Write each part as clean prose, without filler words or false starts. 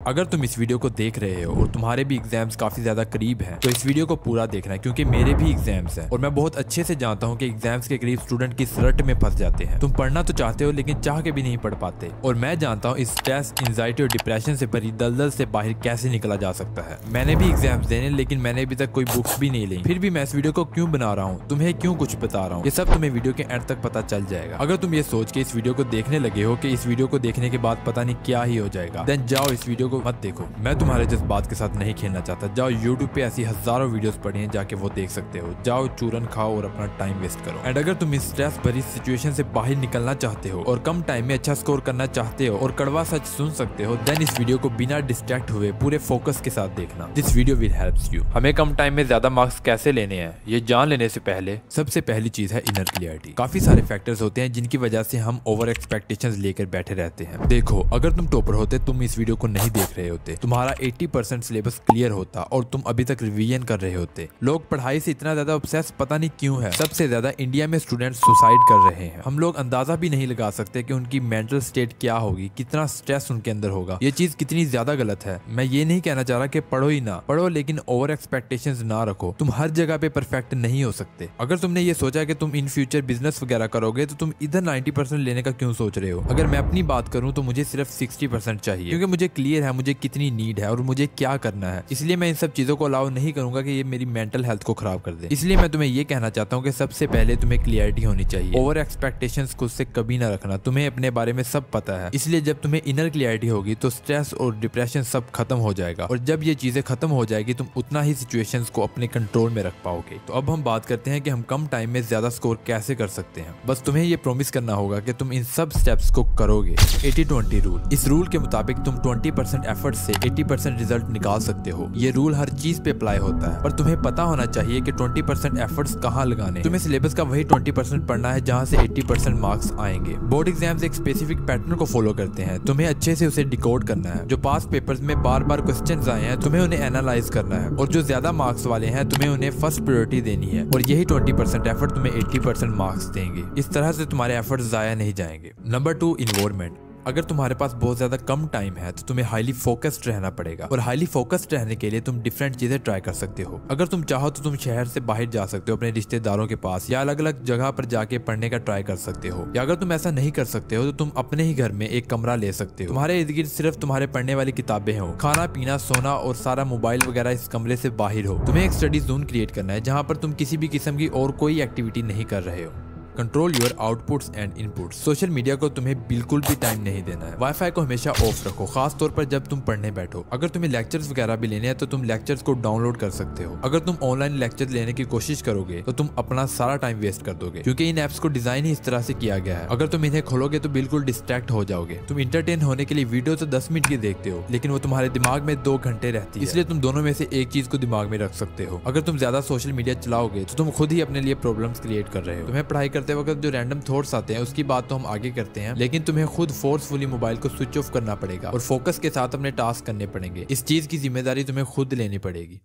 अगर तुम इस वीडियो को देख रहे हो और तुम्हारे भी एग्जाम्स काफी ज्यादा करीब हैं, तो इस वीडियो को पूरा देखना है क्योंकि मेरे भी एग्जाम्स हैं और मैं बहुत अच्छे से जानता हूँ कि एग्जाम्स के करीब स्टूडेंट किस रट में फंस जाते हैं। तुम पढ़ना तो चाहते हो लेकिन चाह के भी नहीं पढ़ पाते, और मैं जानता हूँ इस स्ट्रेस, एंजाइटी और डिप्रेशन से भरी दलदल से बाहर कैसे निकला जा सकता है। मैंने भी एग्जाम्स देने, लेकिन मैंने अभी तक कोई बुक्स भी नहीं ली। फिर भी मैं इस वीडियो को क्यों बना रहा हूँ, तुम्हें क्यों कुछ बता रहा हूँ, ये सब तुम्हें वीडियो के एंड तक पता चल जाएगा। अगर तुम ये सोच के इस वीडियो को देखने लगे हो कि इस वीडियो को देखने के बाद पता नहीं क्या ही हो जाएगा, देन जाओ इस वीडियो को मत देखो। मैं तुम्हारे जज्बात के साथ नहीं खेलना चाहता। जाओ YouTube पे ऐसी हजारों वीडियोस पड़ी हैं, जाके वो देख सकते हो। जाओ चूरन खाओ और अपना टाइम वेस्ट करो। एंड अगर तुम इस स्ट्रेस भरी सिचुएशन से बाहर निकलना चाहते हो और कम टाइम में अच्छा स्कोर करना चाहते हो और कड़वा सच सुन सकते हो, देन इस वीडियो को बिना डिस्ट्रैक्ट हुए पूरे फोकस के साथ देखना। This video will helps you. हमें कम टाइम में ज्यादा मार्क्स कैसे लेने हैं, ये जान लेने से पहले सबसे पहली चीज है इनर क्लियरिटी। काफी सारे फैक्टर्स होते हैं जिनकी वजह से हम ओवर एक्सपेक्टेशंस लेकर बैठे रहते हैं। देखो, अगर तुम टॉपर होते, तुम इस वीडियो को नहीं देख रहे होते, तुम्हारा 80% सिलेबस क्लियर होता और तुम अभी तक रिवीजन कर रहे होते। लोग पढ़ाई से इतना ज्यादा ऑब्सेस पता नहीं क्यों है। सबसे ज्यादा इंडिया में स्टूडेंट्स सुसाइड कर रहे हैं। हम लोग अंदाजा भी नहीं लगा सकते कि उनकी मेंटल स्टेट क्या होगी, कितना स्ट्रेस उनके अंदर होगा। ये चीज कितनी ज्यादा गलत है। मैं ये नहीं कहना चाह रहा कि पढ़ो ही ना, पढ़ो लेकिन ओवर एक्सपेक्टेशंस ना रखो। तुम हर जगह पे परफेक्ट नहीं हो सकते। अगर तुमने ये सोचा कि तुम इन फ्यूचर बिजनेस वगैरह करोगे, तो तुम इधर 90% लेने का क्यों सोच रहे हो। अगर मैं अपनी बात करूं तो मुझे सिर्फ 60% चाहिए, क्योंकि मुझे क्लियर है मुझे कितनी नीड है और मुझे क्या करना है। इसलिए मैं इन सब चीजों को अलाउ नहीं करूंगा कि ये मेरी मेंटल हेल्थ को खराब कर दे। इसलिए मैं तुम्हें ये कहना चाहता हूँ कि सबसे पहले तुम्हें क्लियरिटी होनी चाहिए। ओवर एक्सपेक्टेशंस खुद से कभी ना रखना। तुम्हें अपने बारे में सब पता है, इसलिए जब तुम्हें इनर क्लियरिटी होगी तो स्ट्रेस और डिप्रेशन सब खत्म हो जाएगा, और जब ये चीजें खत्म हो जाएगी तुम उतना ही सिचुएशंस को अपने कंट्रोल में रख पाओगे। तो अब हम बात करते हैं कि हम कम टाइम में ज्यादा स्कोर कैसे कर सकते हैं। बस तुम्हें ये प्रॉमिस करना होगा कि तुम इन सब स्टेप्स को करोगे। 80-20 रूल। इस रूल के मुताबिक तुम 20% एफर्ट से 80% रिजल्ट निकाल सकते हो। ये रूल हर चीज पे अप्लाई होता है, पर तुम्हें पता होना चाहिए कि 20% एफर्ट्स कहाँ लगाने। तुम्हें सिलेबस का वही 20% पढ़ना है जहाँ से 80% मार्क्स आएंगे। बोर्ड एग्जाम्स एक स्पेसिफिक पैटर्न को फॉलो करते हैं। तुम्हें अच्छे से उसे डिकोड करना है। जो पास पेपर्स में बार बार क्वेश्चंस आए हैं, तुम्हें उन्हें एनालाइज करना है, और जो ज्यादा मार्क्स वाले हैं तुम्हें उन्हें फर्स्ट प्रायोरिटी देनी है, और यही 20% एफर्ट तुम्हें 80% मार्क्स देंगे। इस तरह से तुम्हारे एफर्ट जाया नहीं जाएंगे। Number 2, environment. अगर तुम्हारे पास बहुत ज्यादा कम टाइम है तो तुम्हें हाईली फोकस्ड रहना पड़ेगा, और हाईली फोकस्ड रहने के लिए तुम डिफरेंट चीजें ट्राई कर सकते हो। अगर तुम चाहो तो तुम शहर से बाहर जा सकते हो अपने रिश्तेदारों के पास, या अलग अलग जगह पर जाके पढ़ने का ट्राई कर सकते हो। या अगर तुम ऐसा नहीं कर सकते हो तो तुम अपने ही घर में एक कमरा ले सकते हो। तुम्हारे इर्द गिर्द सिर्फ तुम्हारे पढ़ने वाली किताबें हो, खाना पीना सोना और सारा मोबाइल वगैरह इस कमरे से बाहर हो। तुम्हें एक स्टडी जोन क्रिएट करना है जहाँ पर तुम किसी भी किस्म की और कोई एक्टिविटी नहीं कर रहे हो। Control your outputs and inputs. Social media को तुम्हें बिल्कुल भी टाइम नहीं देना है। वाईफाई को हमेशा ऑफ रखो, खास तौर पर जब तुम पढ़ने बैठो। अगर तुम्हें लेक्चर्स वगैरह भी लेने हैं तो तुम लेक्चर्स को डाउनलोड कर सकते हो। अगर तुम ऑनलाइन लेक्चर लेने की कोशिश करोगे तो तुम अपना सारा टाइम वेस्ट कर दोगे, क्योंकि इन एप्स को डिजाइन ही इस तरह से किया गया है। अगर तुम इन्हें खोलोगे तो बिल्कुल डिस्ट्रैक्ट हो जाओगे। तुम इंटरटेन होने के लिए वीडियो तो 10 मिनट की देखते हो, लेकिन वो तुम्हारे दिमाग में 2 घंटे रहती है। इसलिए तुम दोनों में से एक चीज को दिमाग में रख सकते हो। अगर तुम ज्यादा सोशल मीडिया चलाओगे तो तुम खुद ही अपने लिए प्रॉब्लम्स क्रिएट कर रहे हो। तुम्हें पढ़ाई करते वक्त जो रैंडम थॉट्स आते हैं उसकी बात तो हम आगे करते हैं, लेकिन तुम्हें खुद फोर्सफुली मोबाइल को स्विच ऑफ करना पड़ेगा और फोकस के साथ अपने टास्क करने पड़ेंगे। इस चीज की जिम्मेदारी तुम्हें खुद लेनी पड़ेगी।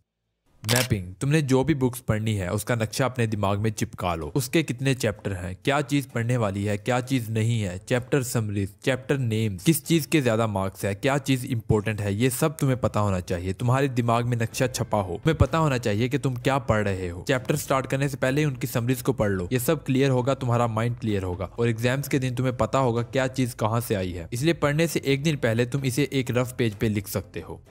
मैपिंग। तुमने जो भी बुक्स पढ़नी है उसका नक्शा अपने दिमाग में चिपका लो। उसके कितने चैप्टर हैं, क्या चीज पढ़ने वाली है, क्या चीज नहीं है, चैप्टर समरीज, चैप्टर नेम्स, किस चीज के ज्यादा मार्क्स है, क्या चीज इंपॉर्टेंट है, ये सब तुम्हें पता होना चाहिए। तुम्हारे दिमाग में नक्शा छपा हो। तुम्हें पता होना चाहिए कि तुम क्या पढ़ रहे हो। चैप्टर स्टार्ट करने से पहले ही उनकी समरीज को पढ़ लो। ये सब क्लियर होगा, तुम्हारा माइंड क्लियर होगा, और एग्जाम्स के दिन तुम्हें पता होगा क्या चीज कहाँ से आई है। इसलिए पढ़ने से एक दिन पहले तुम इसे एक रफ पेज पे लिख सकते हो।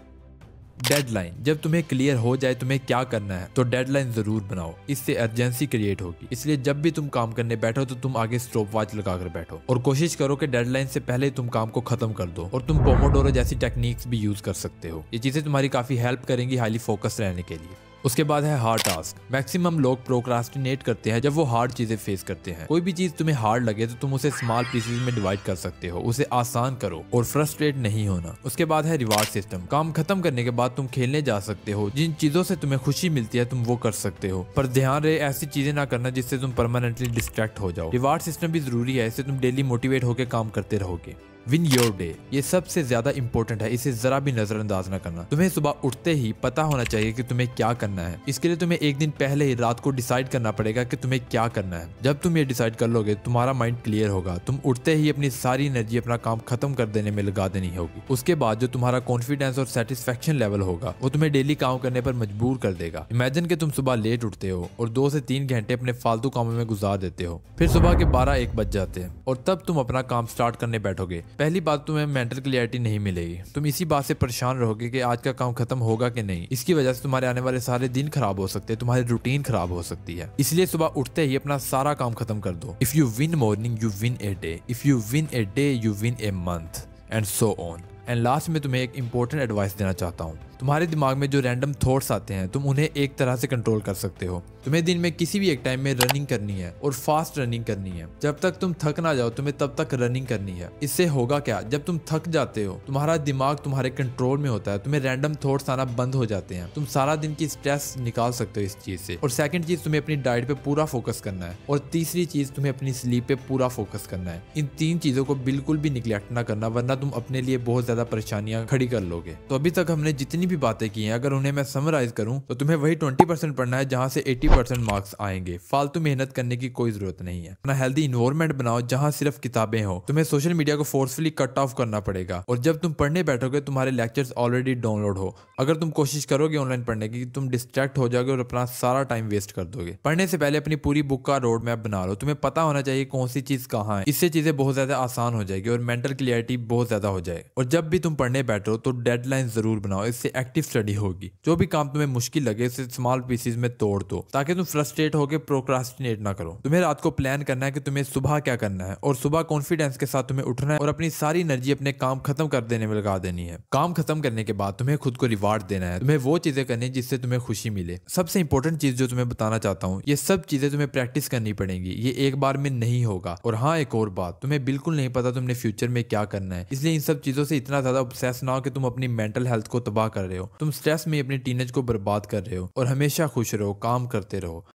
डेडलाइन। जब तुम्हें क्लियर हो जाए तुम्हें क्या करना है तो डेडलाइन जरूर बनाओ। इससे अर्जेंसी क्रिएट होगी। इसलिए जब भी तुम काम करने बैठो तो तुम आगे स्टॉप वॉच लगाकर बैठो, और कोशिश करो कि डेडलाइन से पहले तुम काम को खत्म कर दो। और तुम पोमोडोरो जैसी टेक्निक्स भी यूज कर सकते हो। ये चीजें तुम्हारी काफी हेल्प करेंगी हाईली फोकस रहने के लिए। उसके बाद है हार्ड टास्क। मैक्सिमम लोग प्रोक्रास्टिनेट करते हैं जब वो हार्ड चीजें फेस करते हैं। कोई भी चीज तुम्हें हार्ड लगे तो तुम उसे स्मॉल पीसेस में डिवाइड कर सकते हो। उसे आसान करो और फ्रस्ट्रेट नहीं होना। उसके बाद है रिवार्ड सिस्टम। काम खत्म करने के बाद तुम खेलने जा सकते हो। जिन चीजों से तुम्हें खुशी मिलती है तुम वो कर सकते हो, पर ध्यान रहे ऐसी चीजें ना करना जिससे तुम परमानेंटली डिस्ट्रैक्ट हो जाओ। रिवार्ड सिस्टम भी जरूरी है, इससे तुम डेली मोटिवेट होकर काम करते रहोगे। विन योर डे, ये सबसे ज्यादा इंपॉर्टेंट है, इसे जरा भी नजरअंदाज ना करना। तुम्हें सुबह उठते ही पता होना चाहिए कि तुम्हें क्या करना है। इसके लिए तुम्हें एक दिन पहले ही रात को डिसाइड करना पड़ेगा कि तुम्हें क्या करना है। जब तुम ये डिसाइड कर लोगे तुम्हारा माइंड क्लियर होगा। तुम उठते ही अपनी सारी एनर्जी अपना काम खत्म कर देने में लगा देनी होगी। उसके बाद जो तुम्हारा कॉन्फिडेंस और सेटिस्फेक्शन लेवल होगा वो तुम्हें डेली काम करने पर मजबूर कर देगा। इमेजिन कि तुम सुबह लेट उठते हो और 2 से 3 घंटे अपने फालतू कामों में गुजार देते हो। फिर सुबह के 12-1 बज जाते हैं और तब तुम अपना काम स्टार्ट करने बैठोगे। पहली बात, तुम्हें मेंटल क्लियरिटी नहीं मिलेगी। तुम इसी बात से परेशान रहोगे कि आज का काम खत्म होगा कि नहीं। इसकी वजह से तुम्हारे आने वाले सारे दिन खराब हो सकते हैं, तुम्हारी रूटीन खराब हो सकती है। इसलिए सुबह उठते ही अपना सारा काम खत्म कर दो। If you win morning you win a day, if you win a day you win a month and so on. And last में तुम्हें एक इंपॉर्टेंट एडवाइस देना चाहता हूँ। तुम्हारे दिमाग में जो रैंडम थॉट्स आते हैं तुम उन्हें एक तरह से कंट्रोल कर सकते हो। तुम्हें दिन में किसी भी एक टाइम में रनिंग करनी है और फास्ट रनिंग करनी है। जब तक तुम थक ना जाओ तुम्हें तब तक रनिंग करनी है। इससे होगा क्या, जब तुम थक जाते हो तुम्हारा दिमाग तुम्हारे कंट्रोल में होता है, तुम्हें रैंडम थॉट्स आना बंद हो जाते हैं। तुम सारा दिन की स्ट्रेस निकाल सकते हो इस चीज से। और सेकंड चीज, तुम्हें अपनी डाइट पे पूरा फोकस करना है। और तीसरी चीज, तुम्हें अपनी स्लीप पे पूरा फोकस करना है। इन 3 चीजों को बिल्कुल भी निगलेक्ट ना करना, वरना तुम अपने लिए बहुत ज्यादा परेशानियां खड़ी कर लोगे। तो अभी तक हमने जितनी भी बातें की हैं, अगर उन्हें मैं समराइज करूं तो तुम्हें वही 20% पढ़ना है जहां से 80% मार्क्स आएंगे। फालतू मेहनत करने की कोई जरूरत नहीं है। अपना हेल्दी इन्वायरमेंट बनाओ जहां सिर्फ किताबें हो। तुम्हें सोशल मीडिया को फोर्सफुली कट ऑफ करना पड़ेगा। और जब तुम पढ़ने बैठोगे तुम्हारे लेक्चर्स ऑलरेडी डाउनलोड हो। अगर तुम कोशिश करोगे ऑनलाइन पढ़ने की, तुम डिस्ट्रैक्ट हो जाओगे और अपना सारा टाइम वेस्ट कर दोगे। पढ़ने से पहले अपनी पूरी बुक का रोड मैप बना लो। तुम्हें पता होना चाहिए कौन सी चीज कहाँ है। इससे चीजें बहुत ज्यादा आसान हो जाएगी और मेंटल क्लियरिटी बहुत ज्यादा हो जाएगी। और जब भी तुम पढ़ने बैठो तो डेडलाइन जरूर बनाओ, इससे एक्टिव स्टडी होगी। जो भी काम तुम्हें मुश्किल लगे उसे स्मॉल पीसेस में तोड़ दो ताकि तुम फ्रस्ट्रेट होकर प्रोक्रास्टिनेट ना करो। तुम्हें रात को प्लान करना है कि तुम्हें सुबह क्या करना है और सुबह कॉन्फिडेंस के साथ तुम्हें उठना है और अपनी सारी एनर्जी अपने काम खत्म कर देने में लगा देनी है। काम खत्म करने के बाद तुम्हें खुद को रिवार्ड देना है। तुम्हें वो चीजें करनी है जिससे तुम्हें खुशी मिले। सबसे इंपॉर्टेंट चीज जो तुम्हें बताना चाहता हूँ, ये सब चीजें तुम्हें प्रैक्टिस करनी पड़ेंगी। ये एक बार में नहीं होगा। और हाँ, एक और बात, तुम्हें बिल्कुल नहीं पता तुमने फ्यूचर में क्या करना है, इसलिए इन सब चीजों से इतना ज्यादा ऑब्सेस ना हो कि तुम अपनी मेंटल हेल्थ को तबाह कर रहे हो। तुम स्ट्रेस में अपनी टीनेज को बर्बाद कर रहे हो। और हमेशा खुश रहो, काम करते रहो।